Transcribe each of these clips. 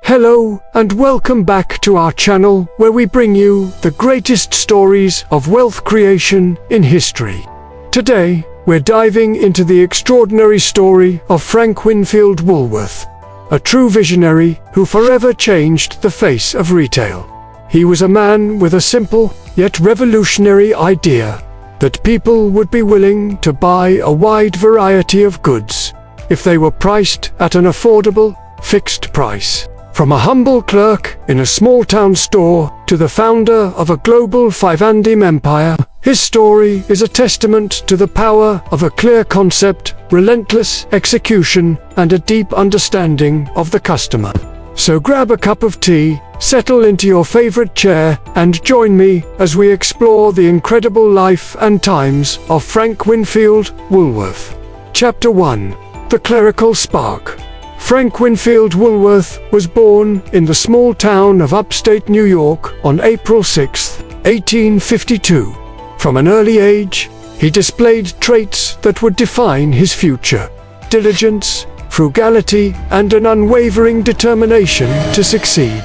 Hello, and welcome back to our channel, where we bring you the greatest stories of wealth creation in history. Today, we're diving into the extraordinary story of Frank Winfield Woolworth, a true visionary who forever changed the face of retail. He was a man with a simple, yet revolutionary idea, that people would be willing to buy a wide variety of goods, if they were priced at an affordable, fixed price. From a humble clerk in a small-town store to the founder of a global five-andime empire, his story is a testament to the power of a clear concept, relentless execution, and a deep understanding of the customer. So grab a cup of tea, settle into your favorite chair, and join me as we explore the incredible life and times of Frank Winfield Woolworth. Chapter 1. The Clerical Spark. Frank Winfield Woolworth was born in the small town of upstate New York on April 6, 1852. From an early age, he displayed traits that would define his future: diligence, frugality, and an unwavering determination to succeed.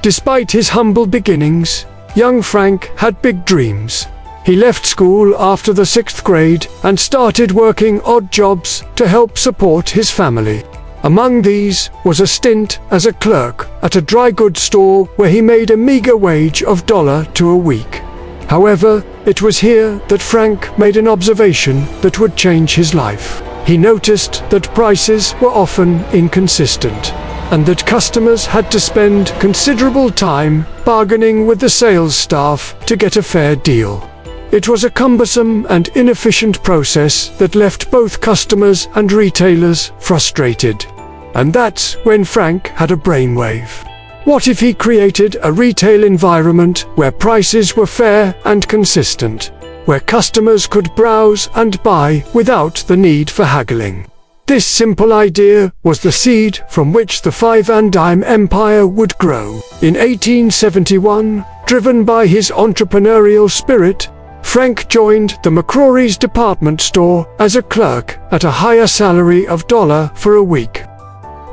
Despite his humble beginnings, young Frank had big dreams. He left school after the 6th grade and started working odd jobs to help support his family. Among these was a stint as a clerk at a dry goods store where he made a meager wage of $1 a week. However, it was here that Frank made an observation that would change his life. He noticed that prices were often inconsistent, and that customers had to spend considerable time bargaining with the sales staff to get a fair deal. It was a cumbersome and inefficient process that left both customers and retailers frustrated. And that's when Frank had a brainwave. What if he created a retail environment where prices were fair and consistent, where customers could browse and buy without the need for haggling? This simple idea was the seed from which the five-and-dime empire would grow. In 1871, driven by his entrepreneurial spirit, Frank joined the McCrory's department store as a clerk at a higher salary of $1 for a week.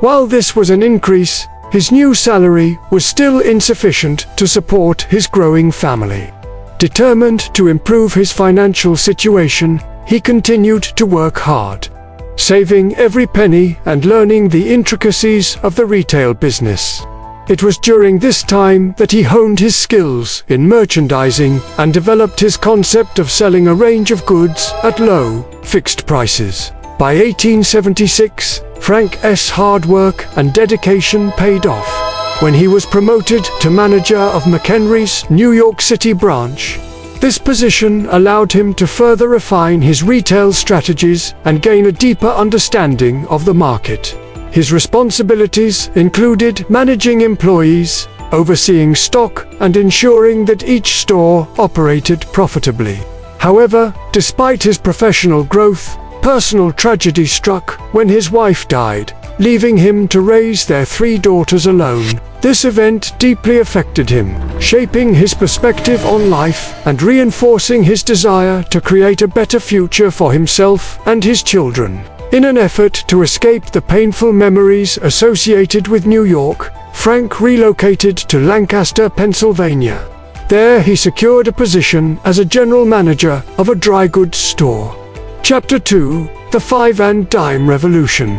While this was an increase, his new salary was still insufficient to support his growing family. Determined to improve his financial situation, he continued to work hard, saving every penny and learning the intricacies of the retail business. It was during this time that he honed his skills in merchandising and developed his concept of selling a range of goods at low, fixed prices. By 1876, Frank's hard work and dedication paid off. When he was promoted to manager of McHenry's New York City branch, this position allowed him to further refine his retail strategies and gain a deeper understanding of the market. His responsibilities included managing employees, overseeing stock, and ensuring that each store operated profitably. However, despite his professional growth, personal tragedy struck when his wife died, leaving him to raise their 3 daughters alone. This event deeply affected him, shaping his perspective on life and reinforcing his desire to create a better future for himself and his children. In an effort to escape the painful memories associated with New York, Frank relocated to Lancaster, Pennsylvania. There he secured a position as a general manager of a dry goods store. Chapter 2. The Five-and-Dime Revolution.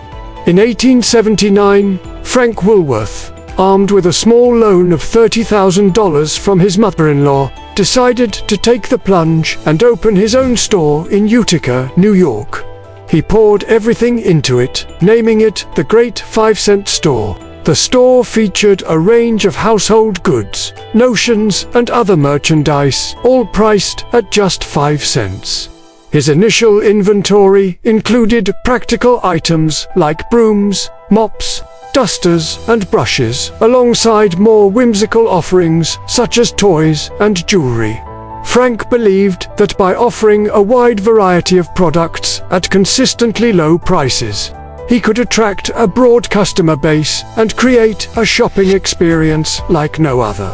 In 1879, Frank Woolworth, armed with a small loan of $30,000 from his mother-in-law, decided to take the plunge and open his own store in Utica, New York. He poured everything into it, naming it the Great 5-Cent Store. The store featured a range of household goods, notions, and other merchandise, all priced at just 5 cents. His initial inventory included practical items like brooms, mops, dusters, and brushes, alongside more whimsical offerings such as toys and jewelry. Frank believed that by offering a wide variety of products at consistently low prices, he could attract a broad customer base and create a shopping experience like no other.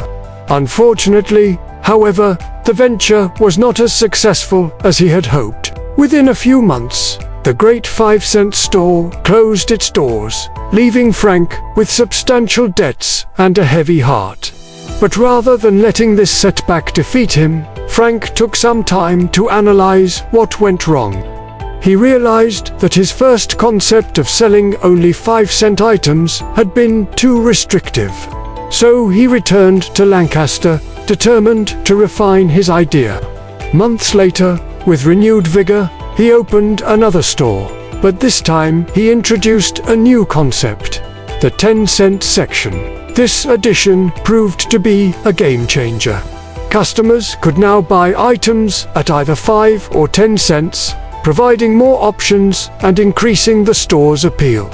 Unfortunately, however, the venture was not as successful as he had hoped. Within a few months, The great 5-cent store closed its doors, leaving Frank with substantial debts and a heavy heart. But rather than letting this setback defeat him, Frank took some time to analyze what went wrong. He realized that his first concept of selling only 5-cent items had been too restrictive. So he returned to Lancaster, determined to refine his idea. Months later, with renewed vigor, he opened another store, but this time he introduced a new concept, the 10-cent section. This addition proved to be a game changer. Customers could now buy items at either 5 or 10 cents, providing more options and increasing the store's appeal.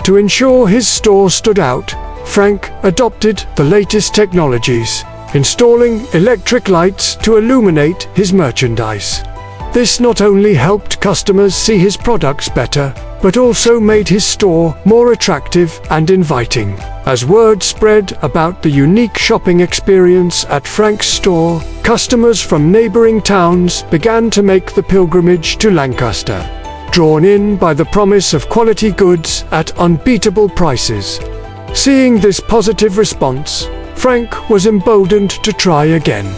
To ensure his store stood out, Frank adopted the latest technologies, installing electric lights to illuminate his merchandise. This not only helped customers see his products better, but also made his store more attractive and inviting. As word spread about the unique shopping experience at Frank's store, customers from neighboring towns began to make the pilgrimage to Lancaster, drawn in by the promise of quality goods at unbeatable prices. Seeing this positive response, Frank was emboldened to try again.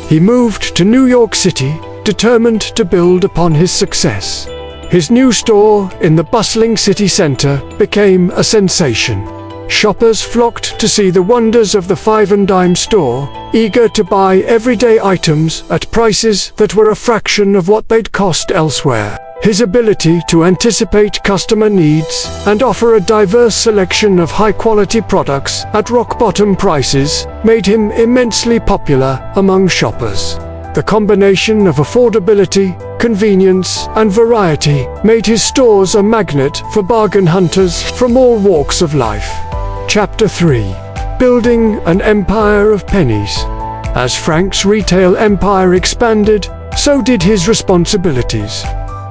He moved to New York City, determined to build upon his success. His new store in the bustling city center became a sensation. Shoppers flocked to see the wonders of the 5 and dime store, eager to buy everyday items at prices that were a fraction of what they'd cost elsewhere. His ability to anticipate customer needs and offer a diverse selection of high-quality products at rock-bottom prices made him immensely popular among shoppers. The combination of affordability, convenience, and variety made his stores a magnet for bargain hunters from all walks of life. Chapter 3: Building an Empire of Pennies. As Frank's retail empire expanded, so did his responsibilities.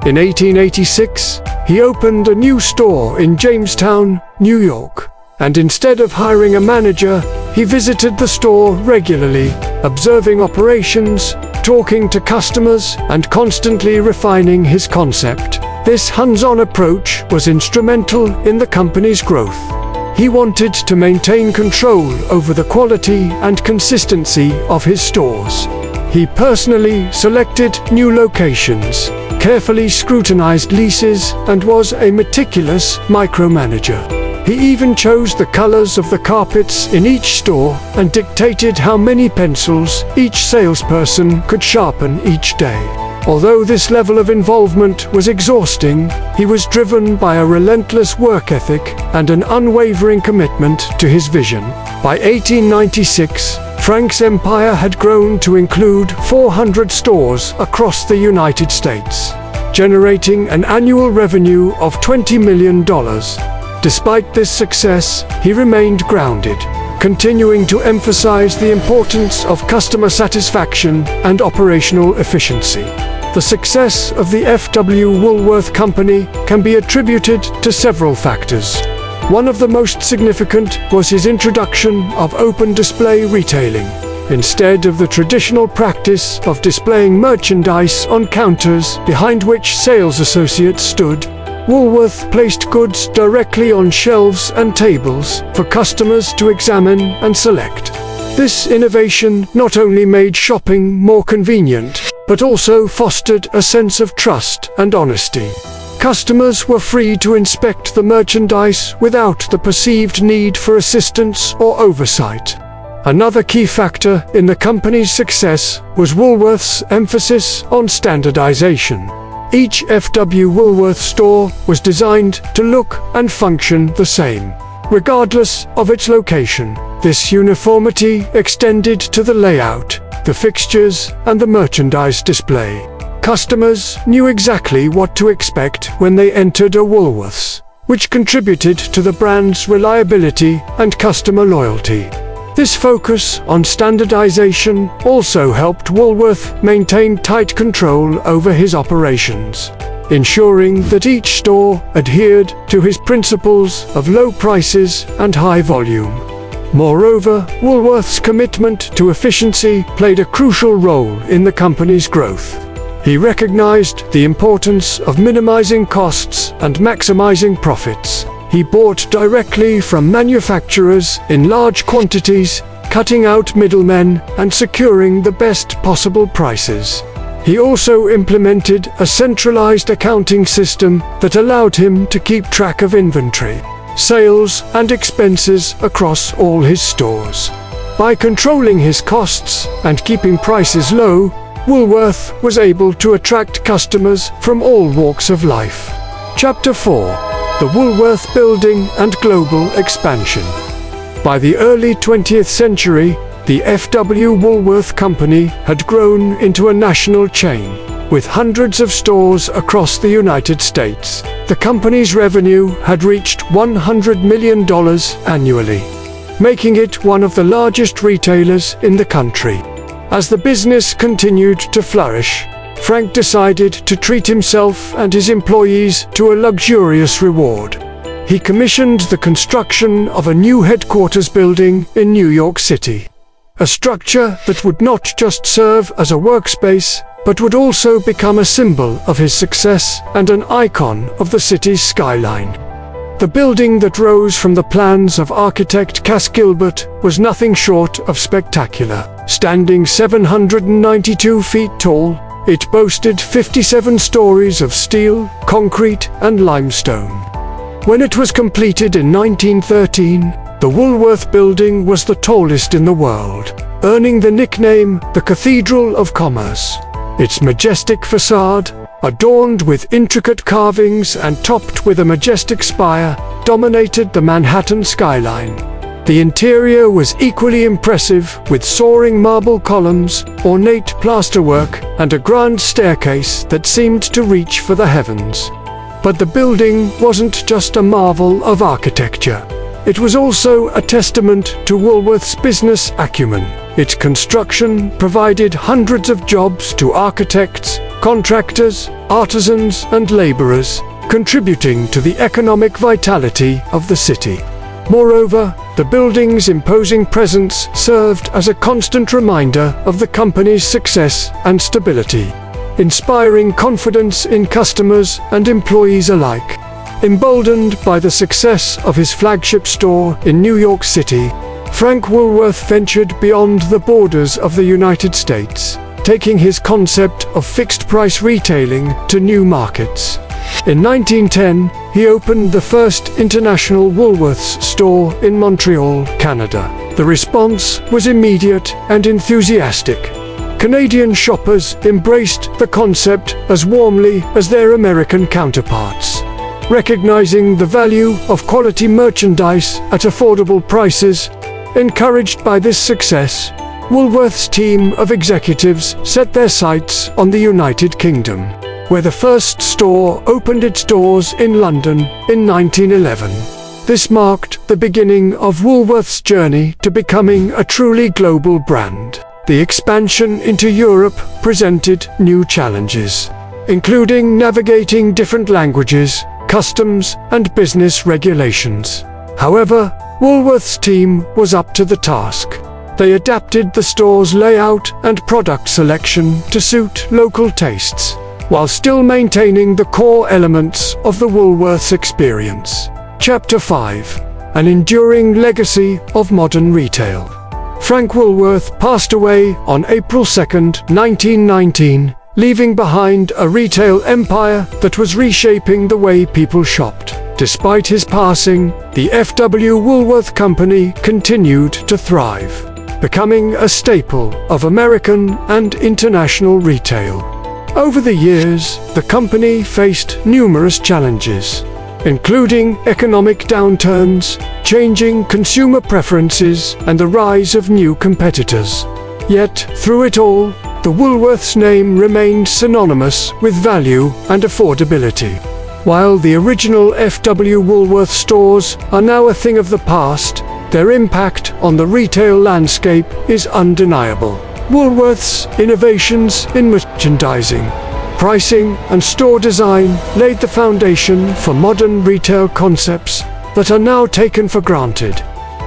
In 1886, he opened a new store in Jamestown, New York, and instead of hiring a manager, he visited the store regularly, observing operations, talking to customers, and constantly refining his concept. This hands-on approach was instrumental in the company's growth. He wanted to maintain control over the quality and consistency of his stores. He personally selected new locations, carefully scrutinized leases, and was a meticulous micromanager. He even chose the colors of the carpets in each store and dictated how many pencils each salesperson could sharpen each day. Although this level of involvement was exhausting, he was driven by a relentless work ethic and an unwavering commitment to his vision. By 1896, Frank's empire had grown to include 400 stores across the United States, generating an annual revenue of $20 million. Despite this success, he remained grounded, continuing to emphasize the importance of customer satisfaction and operational efficiency. The success of the F.W. Woolworth Company can be attributed to several factors. One of the most significant was his introduction of open display retailing. Instead of the traditional practice of displaying merchandise on counters behind which sales associates stood, Woolworth placed goods directly on shelves and tables for customers to examine and select. This innovation not only made shopping more convenient, but also fostered a sense of trust and honesty. Customers were free to inspect the merchandise without the perceived need for assistance or oversight. Another key factor in the company's success was Woolworth's emphasis on standardization. Each F.W. Woolworth store was designed to look and function the same, regardless of its location. This uniformity extended to the layout, the fixtures, and the merchandise display. Customers knew exactly what to expect when they entered a Woolworth's, which contributed to the brand's reliability and customer loyalty. This focus on standardization also helped Woolworth maintain tight control over his operations, ensuring that each store adhered to his principles of low prices and high volume. Moreover, Woolworth's commitment to efficiency played a crucial role in the company's growth. He recognized the importance of minimizing costs and maximizing profits. He bought directly from manufacturers in large quantities, cutting out middlemen and securing the best possible prices. He also implemented a centralized accounting system that allowed him to keep track of inventory, sales, and expenses across all his stores. By controlling his costs and keeping prices low, Woolworth was able to attract customers from all walks of life. Chapter 4: The Woolworth Building and Global Expansion. By the early 20th century, the F.W. Woolworth Company had grown into a national chain, with hundreds of stores across the United States. The company's revenue had reached $100 million annually, making it one of the largest retailers in the country. As the business continued to flourish, Frank decided to treat himself and his employees to a luxurious reward. He commissioned the construction of a new headquarters building in New York City, a structure that would not just serve as a workspace, but would also become a symbol of his success and an icon of the city's skyline. The building that rose from the plans of architect Cass Gilbert was nothing short of spectacular. Standing 792 feet tall, it boasted 57 stories of steel, concrete, and limestone. When it was completed in 1913, the Woolworth Building was the tallest in the world, earning the nickname the Cathedral of Commerce. Its majestic facade, adorned with intricate carvings and topped with a majestic spire, dominated the Manhattan skyline. The interior was equally impressive, with soaring marble columns, ornate plasterwork, and a grand staircase that seemed to reach for the heavens. But the building wasn't just a marvel of architecture. It was also a testament to Woolworth's business acumen. Its construction provided hundreds of jobs to architects, contractors, artisans, and laborers, contributing to the economic vitality of the city. Moreover, the building's imposing presence served as a constant reminder of the company's success and stability, inspiring confidence in customers and employees alike. Emboldened by the success of his flagship store in New York City, Frank Woolworth ventured beyond the borders of the United States, taking his concept of fixed-price retailing to new markets. In 1910, he opened the first international Woolworths store in Montreal, Canada. The response was immediate and enthusiastic. Canadian shoppers embraced the concept as warmly as their American counterparts. Recognizing the value of quality merchandise at affordable prices, encouraged by this success, Woolworth's team of executives set their sights on the United Kingdom, where the first store opened its doors in London in 1911. This marked the beginning of Woolworth's journey to becoming a truly global brand. The expansion into Europe presented new challenges, including navigating different languages, customs, and business regulations. However, Woolworth's team was up to the task. They adapted the store's layout and product selection to suit local tastes, while still maintaining the core elements of the Woolworths experience. Chapter 5: An Enduring Legacy of Modern Retail. Frank Woolworth passed away on April 2, 1919, leaving behind a retail empire that was reshaping the way people shopped. Despite his passing, the F.W. Woolworth Company continued to thrive, becoming a staple of American and international retail. Over the years, the company faced numerous challenges, including economic downturns, changing consumer preferences, and the rise of new competitors. Yet, through it all, the Woolworths name remained synonymous with value and affordability. While the original F.W. Woolworth stores are now a thing of the past, their impact on the retail landscape is undeniable. Woolworth's innovations in merchandising, pricing, and store design laid the foundation for modern retail concepts that are now taken for granted.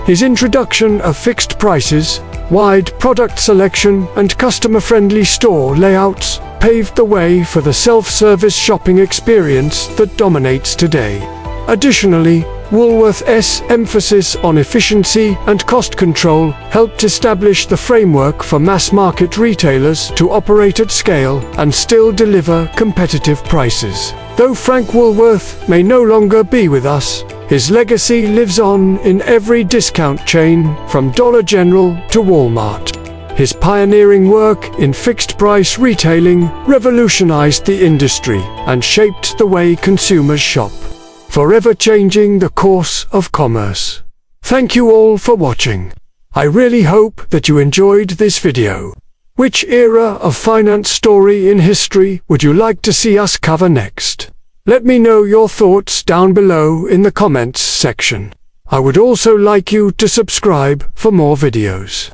His introduction of fixed prices, wide product selection, and customer-friendly store layouts paved the way for the self-service shopping experience that dominates today. Additionally, Woolworth's emphasis on efficiency and cost control helped establish the framework for mass-market retailers to operate at scale and still deliver competitive prices. Though Frank Woolworth may no longer be with us, his legacy lives on in every discount chain from Dollar General to Walmart. His pioneering work in fixed-price retailing revolutionized the industry and shaped the way consumers shop, forever changing the course of commerce. Thank you all for watching. I really hope that you enjoyed this video. Which era of finance story in history would you like to see us cover next? Let me know your thoughts down below in the comments section. I would also like you to subscribe for more videos.